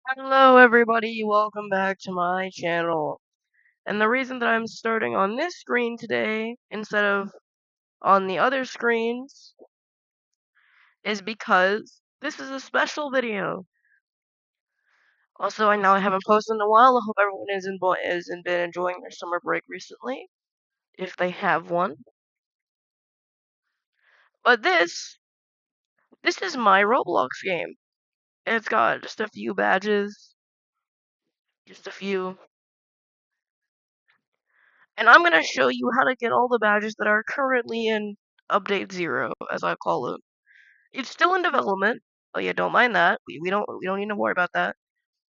Hello everybody, welcome back to my channel. And the reason that I'm starting on this screen today instead of on the other screens is because this is a special video. Also, I know I haven't posted in a while. I hope everyone is been enjoying their summer break recently, if they have one. But this is my Roblox game. It's got just a few badges, just a few. And I'm gonna show you how to get all the badges that are currently in update 0, as I call it. It's still in development. Oh yeah, don't mind that. We don't need to worry about that.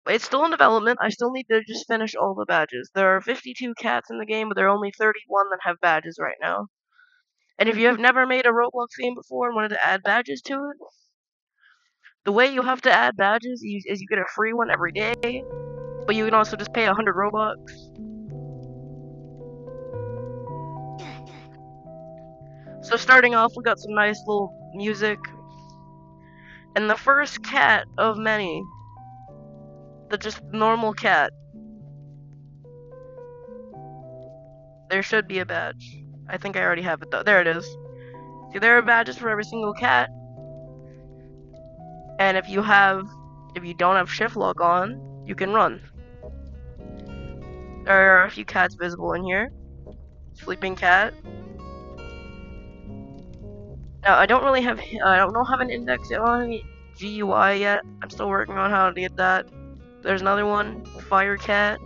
But it's still in development. I still need to just finish all the badges. There are 52 cats in the game, but there are only 31 that have badges right now. And if you have never made a Roblox game before and wanted to add badges to it, the way you have to add badges is you get a free one every day, but you can also just pay 100 Robux. So starting off, we got some nice little music, and the first cat of many, the just normal cat. There should be a badge. I think I already have it though. There it is. See, there are badges for every single cat. And if you don't have shift lock on, you can run. There are a few cats visible in here. Sleeping cat. Now I don't have an index on GUI yet. I'm still working on how to get that. There's another one, fire cat.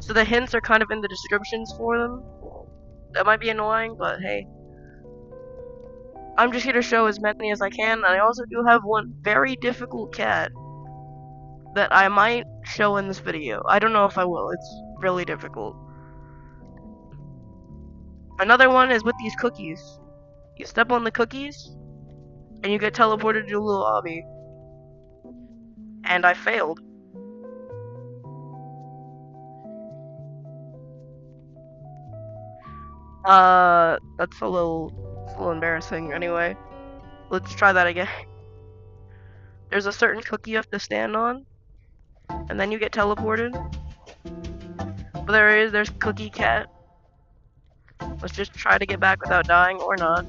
So the hints are kind of in the descriptions for them. That might be annoying, but hey. I'm just here to show as many as I can, and I also do have one very difficult cat that I might show in this video. I don't know if I will, it's really difficult. Another one is with these cookies. You step on the cookies, and you get teleported to a little obby. And I failed. That's a little embarrassing. Anyway, let's try that again. There's a certain cookie you have to stand on, and then you get teleported. But there's Cookie Cat. Let's just try to get back without dying, or not.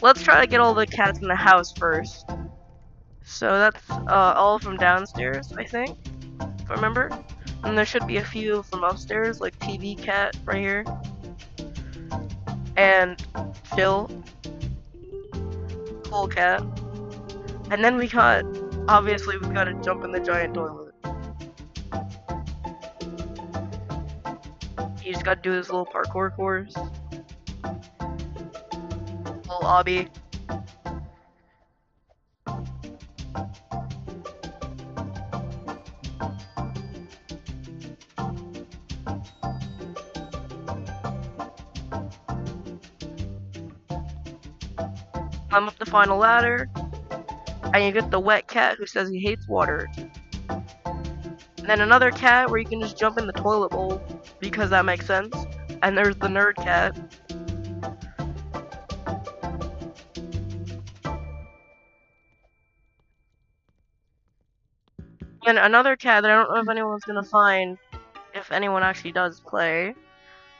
Let's try to get all the cats in the house first. So that's all from downstairs, I think, if I remember. And there should be a few from upstairs, like TV Cat right here. And Chill, Cool Cat. And then obviously we gotta jump in the giant toilet. You just gotta do this little parkour course. Little obby. Climb up the final ladder. And you get the wet cat who says he hates water. And then another cat where you can just jump in the toilet bowl, because that makes sense. And there's the nerd cat. And another cat that I don't know if anyone's gonna find, if anyone actually does play,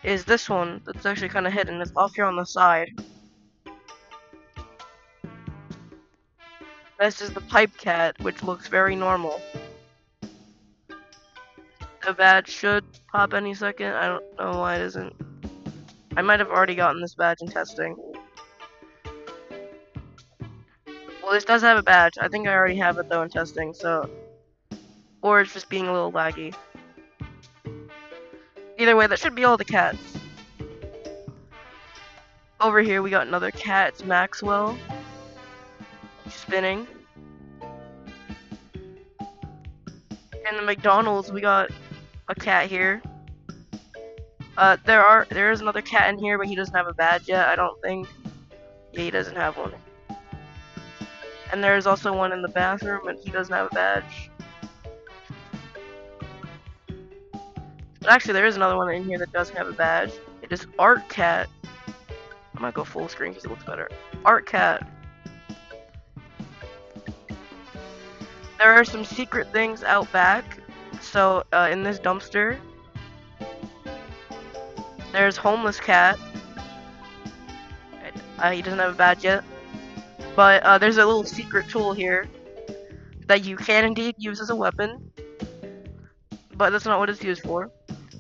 is this one that's actually kind of hidden. It's off here on the side. This is the pipe cat, which looks very normal. The badge should pop any second. I don't know why it isn't. I might have already gotten this badge in testing. Well, this does have a badge. I think I already have it though in testing, so... Or it's just being a little laggy. Either way, that should be all the cats. Over here we got another cat, it's Maxwell. Spinning. In the McDonald's we got a cat here. There is another cat in here, but he doesn't have a badge yet, I don't think. Yeah, he doesn't have one. And there's also one in the bathroom, and he doesn't have a badge. But actually, there is another one in here that doesn't have a badge. It is Art Cat. I might go full screen because it looks better. Art Cat. There are some secret things out back. So, in this dumpster, there's homeless cat. He doesn't have a badge yet. But, there's a little secret tool here that you can indeed use as a weapon. But that's not what it's used for.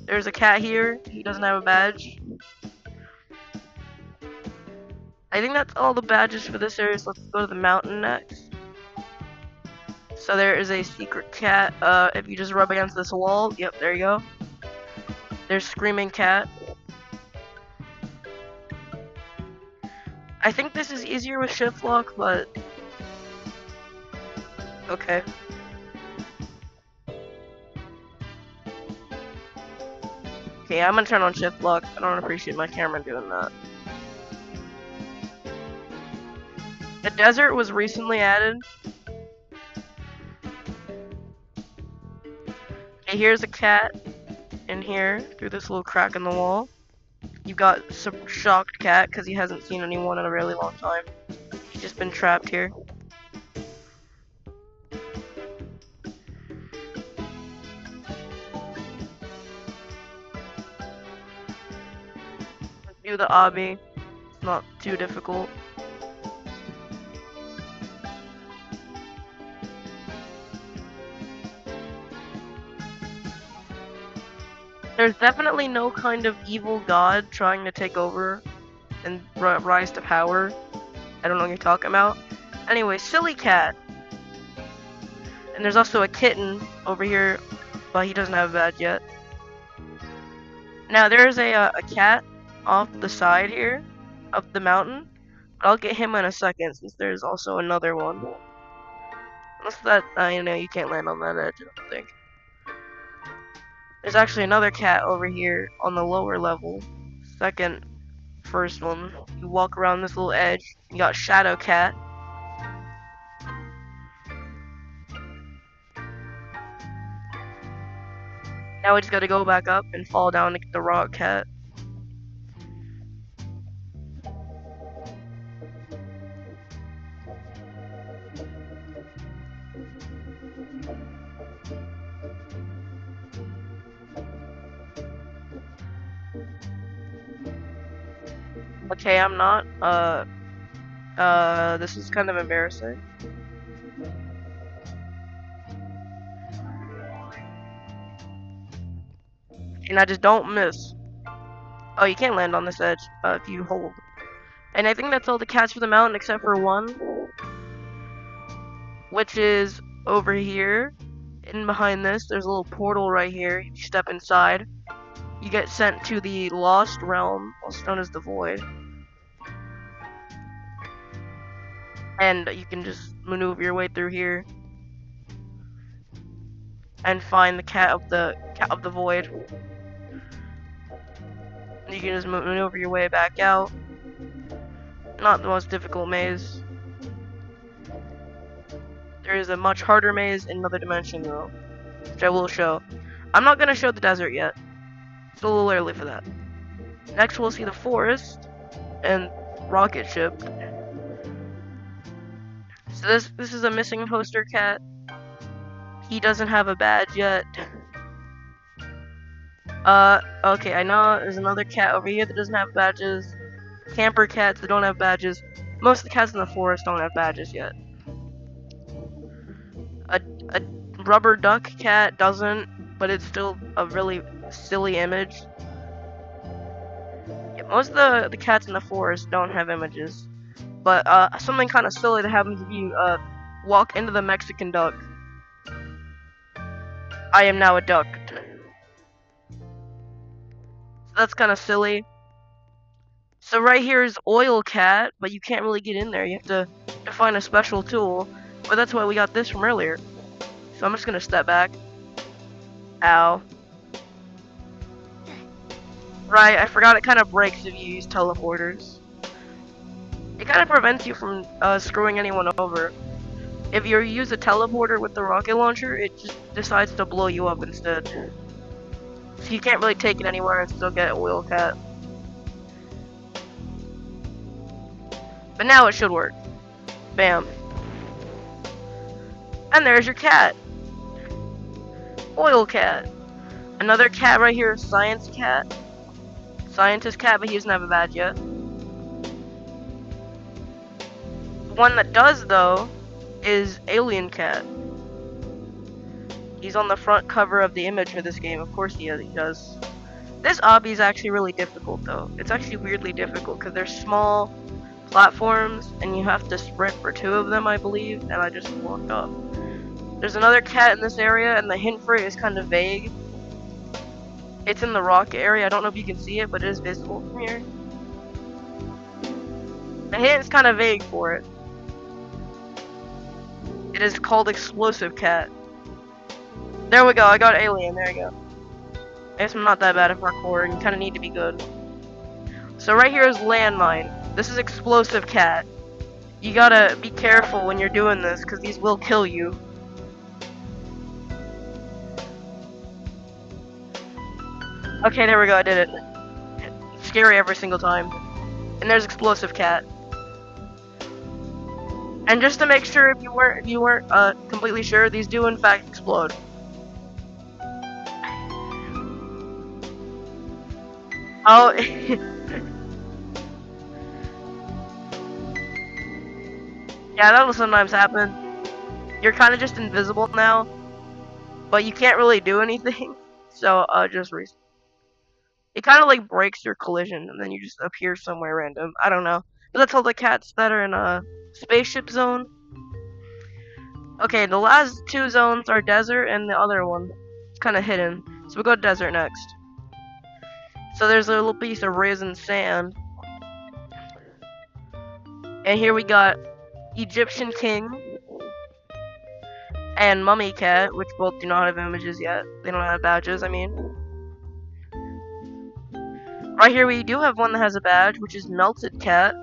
There's a cat here. He doesn't have a badge. I think that's all the badges for this area, so let's go to the mountain next. So there is a secret cat. If you just rub against this wall, yep, there you go. There's screaming cat. I think this is easier with shift lock, but okay. Okay, I'm gonna turn on shift lock. I don't appreciate my camera doing that. The desert was recently added. Okay, here's a cat in here through this little crack in the wall. You've got some shocked cat because he hasn't seen anyone in a really long time. He's just been trapped here. Let's do the obby. It's not too difficult. There's definitely no kind of evil god trying to take over and rise to power. I don't know what you're talking about. Anyway, silly cat. And there's also a kitten over here, but he doesn't have a badge yet. Now there's a cat off the side here of the mountain. I'll get him in a second since there's also another one. Unless that, you know, you can't land on that edge, I don't think. There's actually another cat over here on the lower level. First one. You walk around this little edge. You got Shadow Cat. Now we just gotta go back up and fall down to get the Rock Cat. Okay, I'm not. This is kind of embarrassing. And I just don't miss. Oh, you can't land on this edge if you hold. And I think that's all the cats for the mountain except for one, which is over here. And behind this, there's a little portal right here. You step inside, you get sent to the Lost Realm, also known as the Void. And you can just maneuver your way through here and find the cat of the void. You can just maneuver your way back out. Not the most difficult maze. There is a much harder maze in another dimension though, which I will show. I'm not gonna show the desert yet. It's a little early for that. Next we'll see the forest and rocket ship. So this is a missing poster cat. He doesn't have a badge yet. Okay, I know there's another cat over here that doesn't have badges. Camper cats that don't have badges. Most of the cats in the forest don't have badges yet. A rubber duck cat doesn't, but it's still a really silly image. Yeah, most of the cats in the forest don't have images. But something kind of silly that happens if you walk into the Mexican duck. I am now a duck. So that's kind of silly. So right here is Oil Cat, but you can't really get in there. You have to find a special tool. But that's why we got this from earlier. So I'm just gonna step back. Ow. Right, I forgot it kind of breaks if you use teleporters. It kind of prevents you from screwing anyone over. If you use a teleporter with the rocket launcher, it just decides to blow you up instead. So you can't really take it anywhere and still get Oil Cat. But now it should work. Bam. And there's your cat. Oil cat. Another cat right here, science cat. Scientist cat, but he doesn't have a badge yet. The one that does, though, is alien cat. He's on the front cover of the image for this game. Of course he does. This obby is actually really difficult, though. It's actually weirdly difficult because there's small platforms and you have to sprint for 2 of them, I believe, and I just walked off. There's another cat in this area, and the hint for it is kind of vague. It's in the rock area. I don't know if you can see it, but it is visible from here. The hint is kind of vague for it. It is called Explosive Cat. There we go, I got Alien, there you go. I guess I'm not that bad at parkour, and you kind of need to be good. So right here is Landmine. This is Explosive Cat. You gotta be careful when you're doing this, because these will kill you. Okay, there we go, I did it. It's scary every single time. And there's Explosive Cat. And just to make sure if you weren't completely sure, these do in fact explode. Oh, yeah, that'll sometimes happen. You're kind of just invisible now, but you can't really do anything. So just it kind of like breaks your collision, and then you just appear somewhere random. I don't know, but that's all the cats that are in a spaceship zone. Okay, the last 2 zones are desert, and the other one is kind of hidden. So we'll go to desert next. So there's a little piece of risen sand. And here we got Egyptian King and Mummy Cat, which both do not have images yet. They don't have badges, I mean. Right here we do have one that has a badge, which is Melted Cat.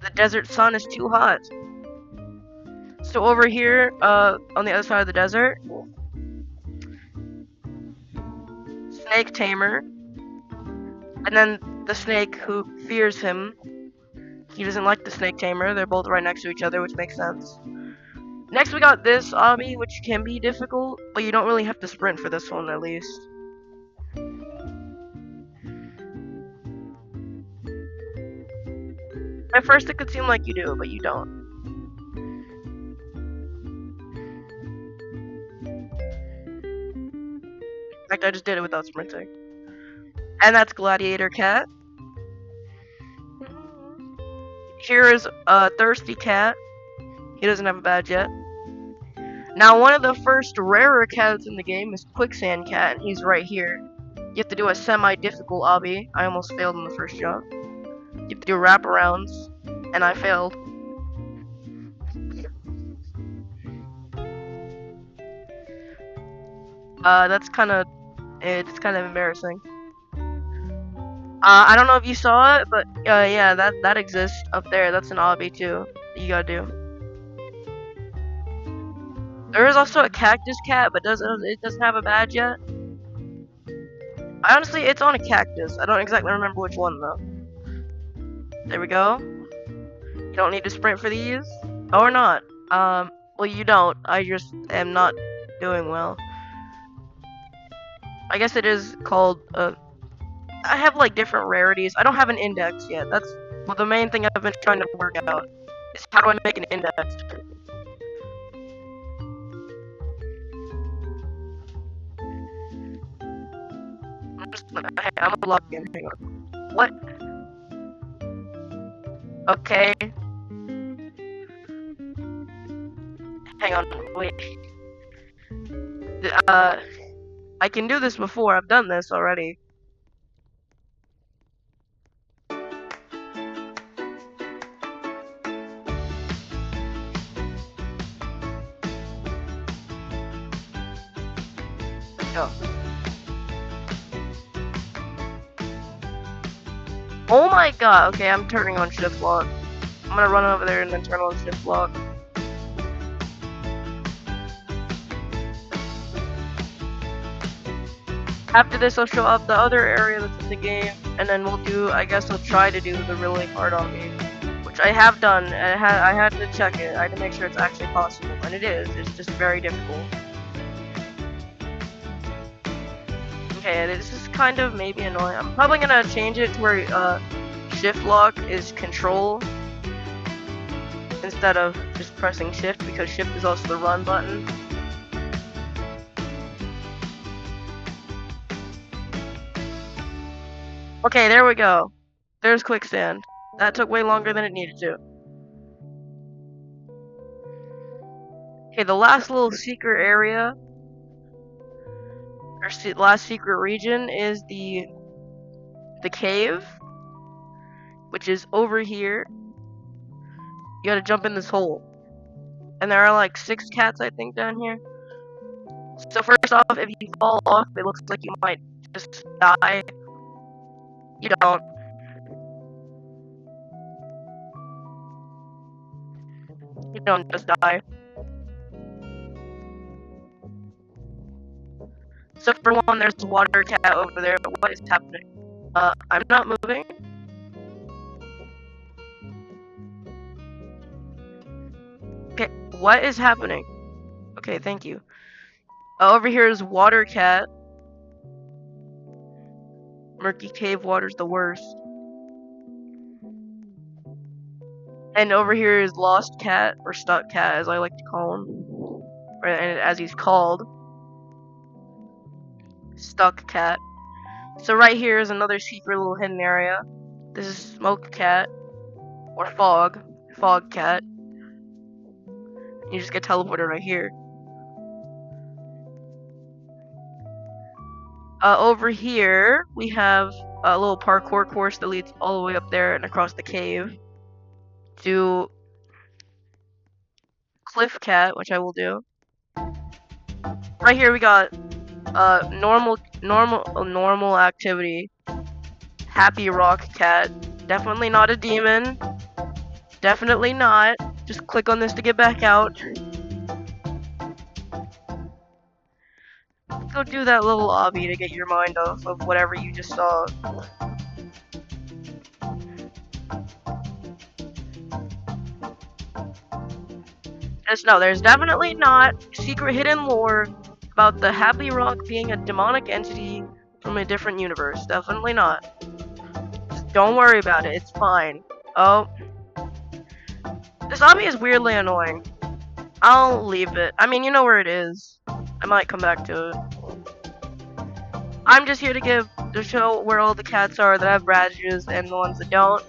The desert sun is too hot. So over here, on the other side of the desert, Snake Tamer, and then the snake who fears him. He doesn't like the Snake Tamer. They're both right next to each other, which makes sense. Next we got this obby, which can be difficult, but you don't really have to sprint for this one, at least. At first it could seem like you do, but you don't. In fact, I just did it without sprinting. And that's Gladiator Cat. Here is a Thirsty Cat. He doesn't have a badge yet. Now, one of the first rarer cats in the game is Quicksand Cat, and he's right here. You have to do a semi-difficult obby. I almost failed in the first jump. You have to do wraparounds, and I failed. That's it's kind of embarrassing. I don't know if you saw it, but yeah, that exists up there. That's an obby too that you gotta do. There is also a Cactus Cat, but it doesn't have a badge yet. Honestly, it's on a cactus. I don't exactly remember which one though. There we go. You don't need to sprint for these, or not. Well, you don't. I just am not doing well. I guess it is called. I have like different rarities. I don't have an index yet. That's the main thing I've been trying to work out. Is how do I make an index? I'm gonna log in. Hang on. What? Okay. Hang on. Wait. I can do this before. I've done this already. Oh my god, okay, I'm turning on shift lock. I'm gonna run over there and then turn on shift lock. After this, I'll show off the other area that's in the game, and then I guess I'll try to do the really hard obby, which which I have done. I had to check it. I had to make sure it's actually possible, and it is. It's just very difficult. Okay, this is kind of maybe annoying. I'm probably gonna change it to where shift lock is control instead of just pressing shift, because shift is also the run button. Okay, there we go. There's quicksand. That took way longer than it needed to. Okay, the last little secret area, or last secret region, is the cave, which is over here. You gotta jump in this hole. And there are like 6 cats, I think, down here. So first off, if you fall off, it looks like you might just die. You don't. You don't just die. So for one, there's a water cat over there. What is happening? I'm not moving. Okay, what is happening? Okay, thank you. Over here is water cat. Murky cave water's the worst. And over here is lost cat, or stuck cat, as I like to call him. Or as he's called. Stuck cat. So right here is another secret little hidden area. This is smoke cat, or fog cat. You just get teleported right here. Over here we have a little parkour course that leads all the way up there and across the cave to cliff cat, which I will do. Right here we got normal activity. Happy rock cat. Definitely not a demon. Definitely not. Just click on this to get back out. Go do that little obby to get your mind off of whatever you just saw. There's definitely not secret hidden lore about the Happy Rock being a demonic entity from a different universe. Definitely not. Just don't worry about it. It's fine. Oh. This obby is weirdly annoying. I'll leave it. I mean, you know where it is. I might come back to it. I'm just here to show where all the cats are that have badges and the ones that don't.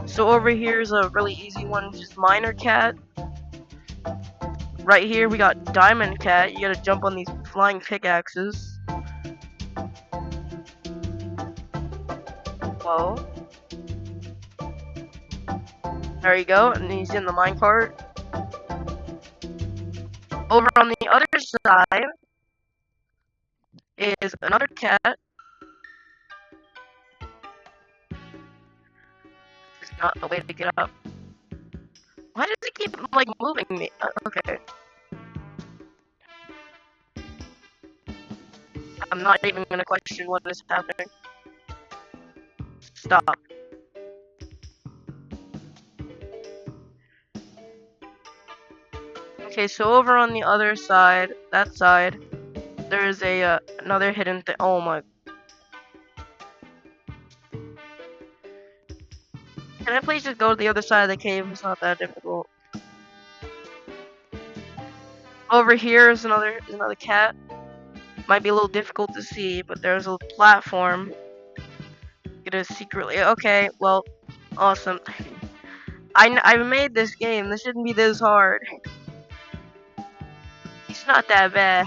So over here is a really easy one, just miner cat. Right here we got diamond cat. You gotta jump on these flying pickaxes. Whoa. There you go, and he's in the minecart. Over on the other side is another cat. It's not the way to get up. Why does it keep, like, moving me? Okay. I'm not even gonna question what is happening. Stop. Okay, so over on the other side, that side, there is a another hidden thing. Oh my. Can I please just go to the other side of the cave? It's not that difficult. Over here is another cat. Might be a little difficult to see, but there's a platform. It is secretly okay. Well, awesome. I made this game. This shouldn't be this hard. It's not that bad.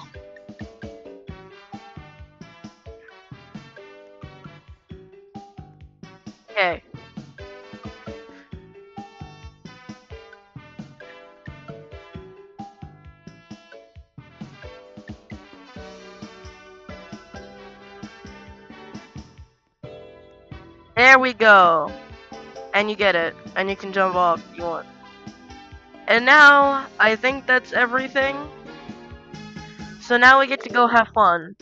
Okay. There we go. And you get it. And you can jump off if you want. And now, I think that's everything. So now we get to go have fun.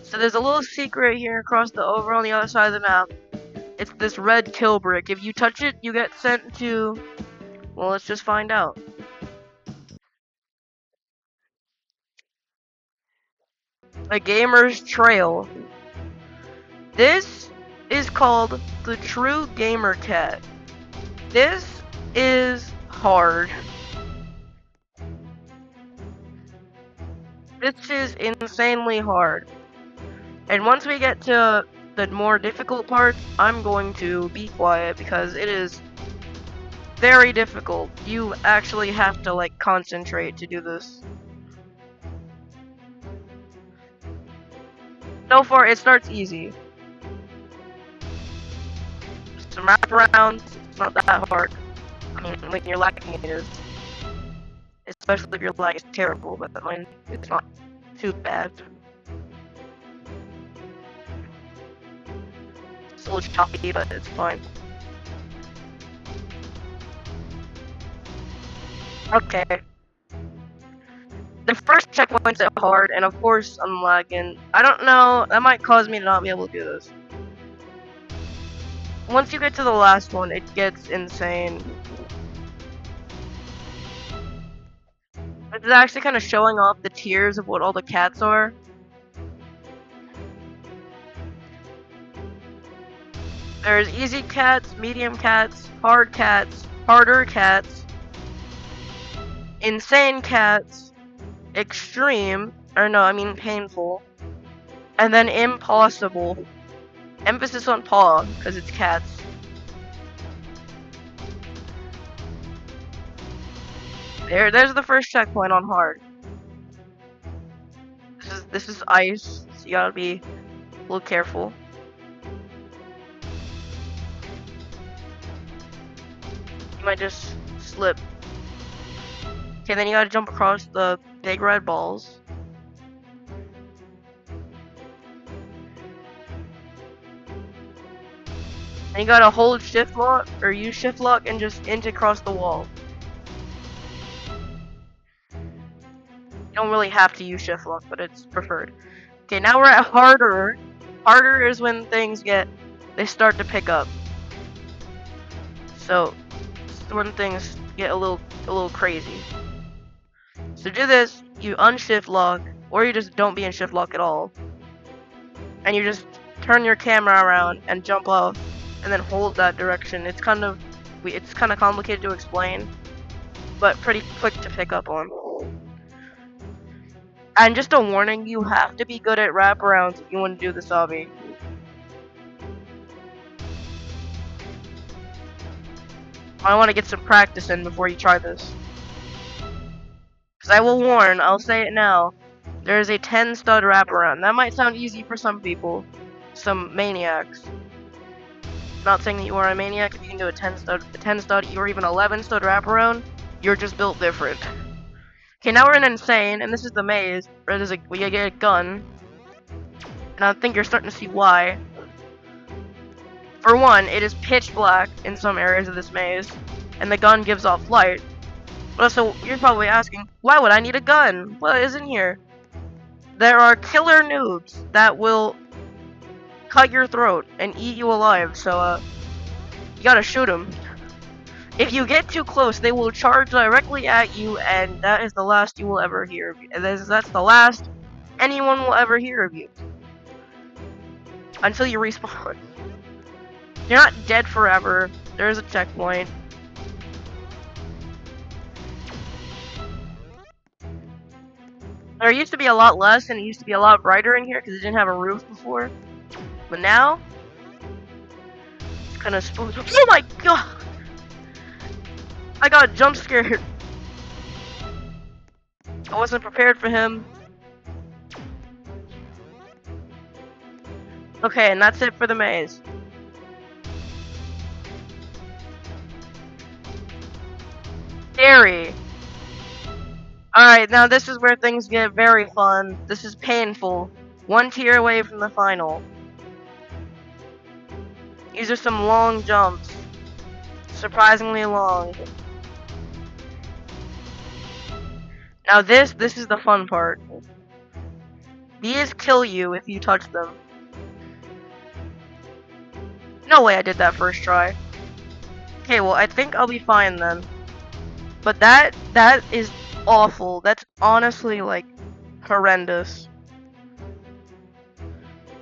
So there's a little secret here across over on the other side of the map. It's this red kill brick. If you touch it, you get sent to... Well, let's just find out. A gamer's trail. This is called the True Gamer Cat. This is hard. This is insanely hard. And once we get to the more difficult parts, I'm going to be quiet because it is very difficult. You actually have to, like, concentrate to do this. So far, it starts easy. Some wraparounds, it's not that hard. I mean, when you're lagging, it is. Especially if your lag is terrible, but I mean, it's not too bad. It's a little choppy, but it's fine. Okay. The first checkpoint's are hard, and of course I'm lagging. I don't know, that might cause me to not be able to do this. Once you get to the last one, it gets insane. This is actually kind of showing off the tiers of what all the cats are. There's easy cats, medium cats, hard cats, harder cats, insane cats, extreme, or no, I mean painful, and then impossible. Emphasis on paw, because it's cats. There's the first checkpoint on hard. This is ice, so you gotta be a little careful. You might just slip. Okay, then you gotta jump across the big red balls. And you gotta hold shift lock, or use shift lock and just inch across the wall. You don't really have to use shift lock, but it's preferred. Okay, now we're at harder. Harder is when things they start to pick up. So, when things get a little crazy. So do this, you unshift lock, or you just don't be in shift lock at all. And you just turn your camera around and jump off, and then hold that direction. It's kind of complicated to explain, but pretty quick to pick up on. And just a warning, you have to be good at wraparounds if you want to do this hobby. I want to get some practice in before you try this. Because I will warn, I'll say it now, there is a 10 stud wraparound. That might sound easy for some people, some maniacs. Not saying that you are a maniac if you can do a 10 stud, or even 11 stud wraparound. You're just built different. Okay, now we're in insane, and this is the maze where we get a gun, and I think you're starting to see why. For one, it is pitch black in some areas of this maze, and the gun gives off light. So you're probably asking, why would I need a gun? Well, it isn't here. There are killer noobs that will cut your throat and eat you alive, so you gotta shoot them. If you get too close, they will charge directly at you, and that is the last you will ever hear of you. That's the last anyone will ever hear of you. Until you respawn. You're not dead forever. There's a checkpoint. There used to be a lot less, and it used to be a lot brighter in here because it didn't have a roof before. But now, it's kind of spooky. Oh my god! I got jump scared. I wasn't prepared for him. Okay, and that's it for the maze. Scary. Alright, now this is where things get very fun. This is painful. One tier away from the final. These are some long jumps. Surprisingly long. Now this is the fun part. These kill you if you touch them. No way I did that first try. Okay, well, I think I'll be fine then. But that is awful. That's honestly, like, horrendous.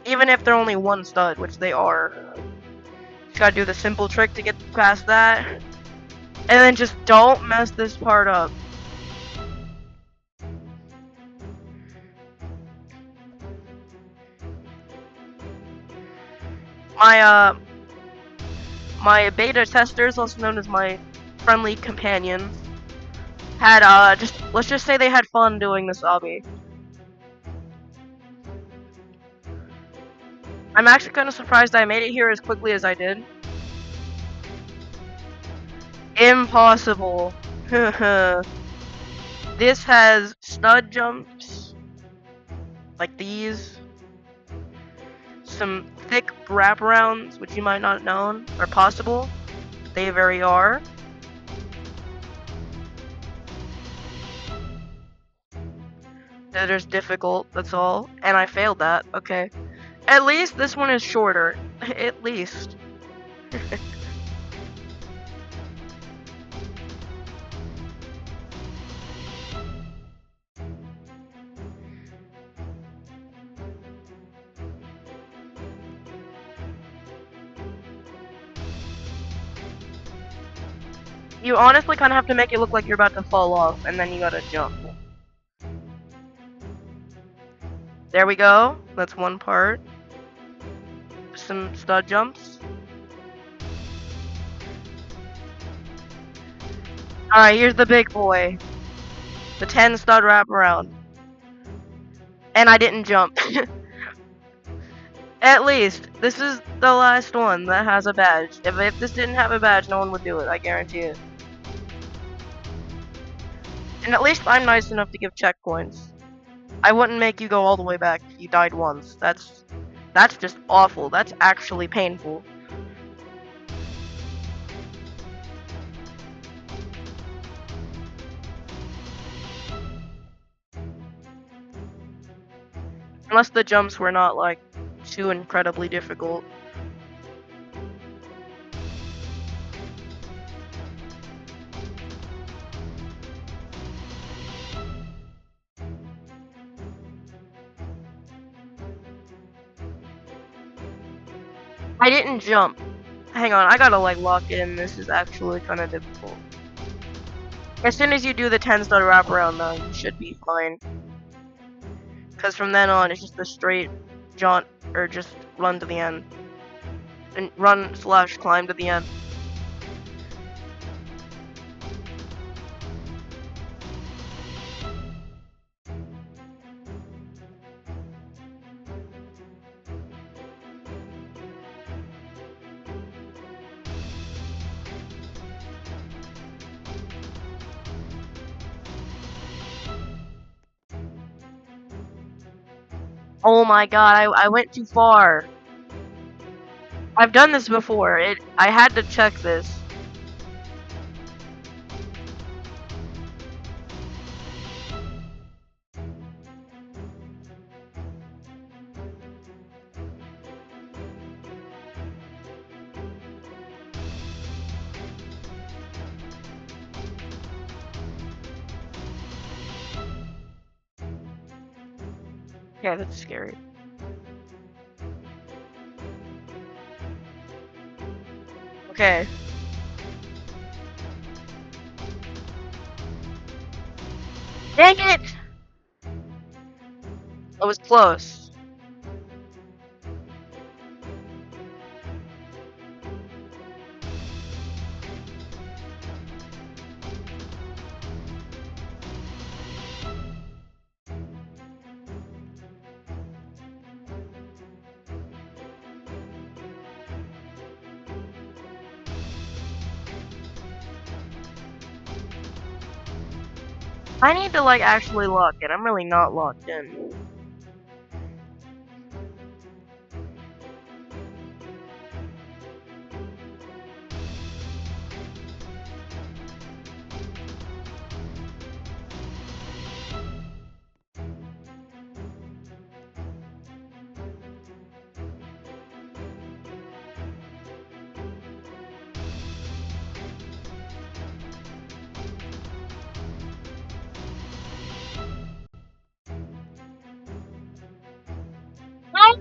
Even if they're only one stud, which they are. Just gotta do the simple trick to get past that. And then just don't mess this part up. My, my beta testers, also known as my friendly companions, had, let's just say they had fun doing this obby. I'm actually kind of surprised I made it here as quickly as I did. Impossible. This has stud jumps, like these. Some thick wraparounds, which you might not know are possible, but they very are. They're just difficult, that's all. And I failed that, okay. At least this one is shorter. At least. You honestly kind of have to make it look like you're about to fall off, and then you gotta jump. There we go. That's one part. Some stud jumps. Alright, here's the big boy. The 10 stud wraparound. And I didn't jump. At least, this is the last one that has a badge. If this didn't have a badge, no one would do it, I guarantee it. And at least I'm nice enough to give checkpoints. I wouldn't make you go all the way back if you died once. That's just awful. That's actually painful. Unless the jumps were not, like, too incredibly difficult. I didn't jump. Hang on, I gotta, like, lock in. This is actually kind of difficult. As soon as you do the 10-star wraparound, though, you should be fine. Because from then on, it's just a straight jaunt, or just run to the end. And run/climb to the end. Oh my god, I went too far. I've done this before. I had to check this. Yeah, that's scary. Okay. Dang it! It was close. I need to, like, actually lock it. I'm really not locked in.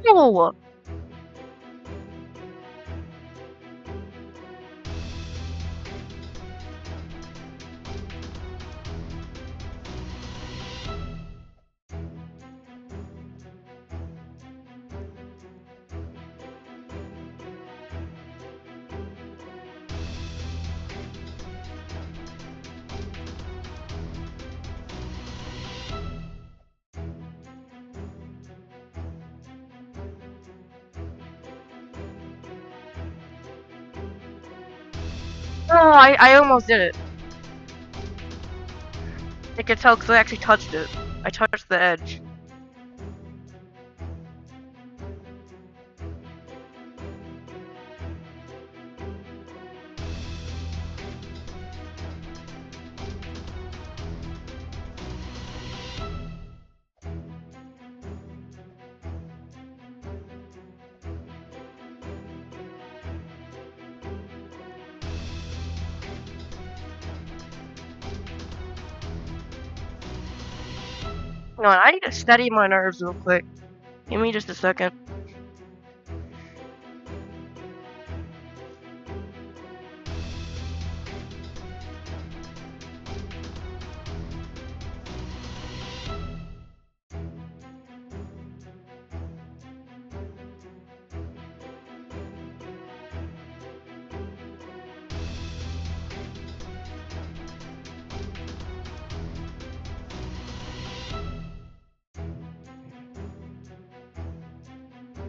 No! Oh, I almost did it. I could tell because I actually touched it. I touched the edge. Hang on, I need to steady my nerves real quick. Give me just a second.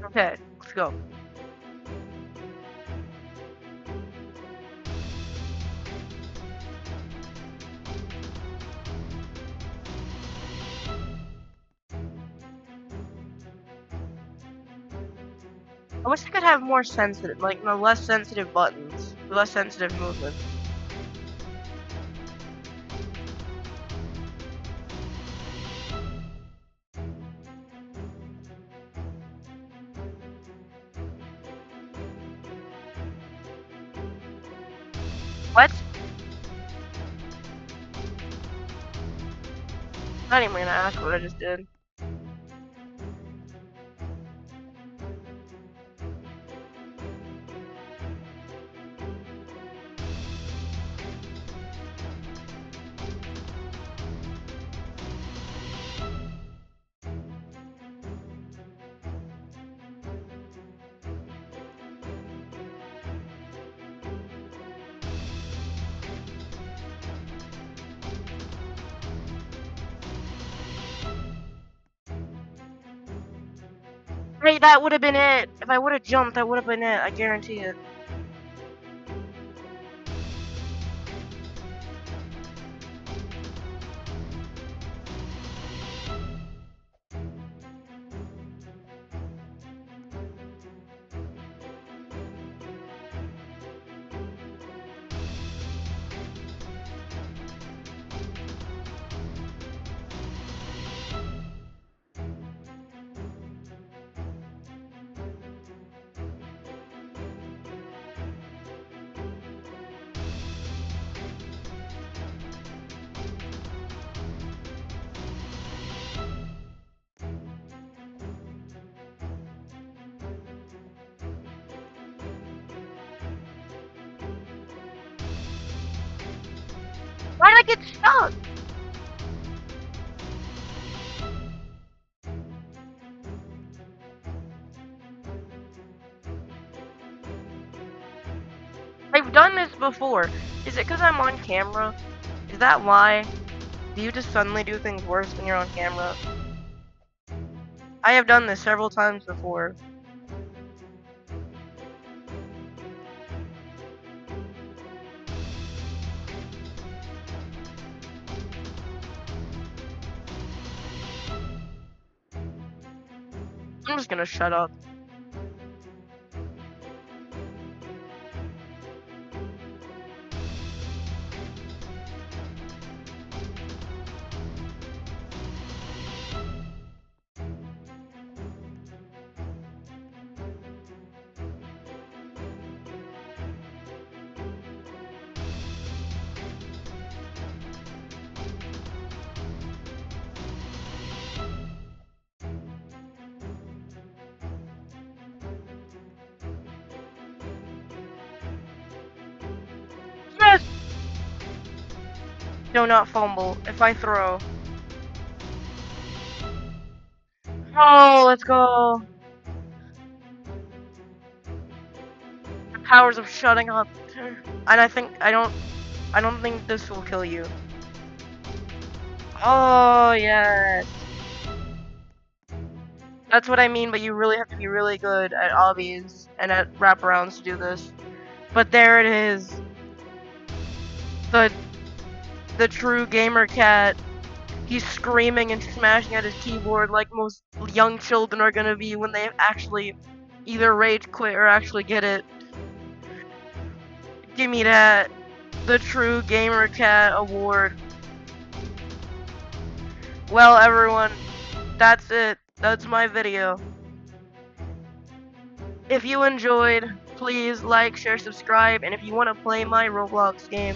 Okay, let's go. I wish I could have more sensitive, like, no, less sensitive buttons, less sensitive movements. What? Not even gonna ask what I just did. Hey, that would have been it. If I would have jumped, that would have been it. I guarantee it. Why did I get stuck? I've done this before. Is it because I'm on camera? Is that why? Do you just suddenly do things worse when you're on camera? I have done this several times before. I'm just gonna shut up. No, not fumble. If I throw. Oh, let's go. The powers of shutting up. And I don't think this will kill you. Oh, yes. That's what I mean, but you really have to be really good at obbies and at wraparounds to do this. But there it is. The the true gamer cat. He's screaming and smashing at his keyboard like most young children are gonna be when they actually either rage quit or actually get it. Give me that. The true gamer cat award. Well, everyone, that's it. That's my video. If you enjoyed, please like, share, subscribe, and if you want to play my Roblox game,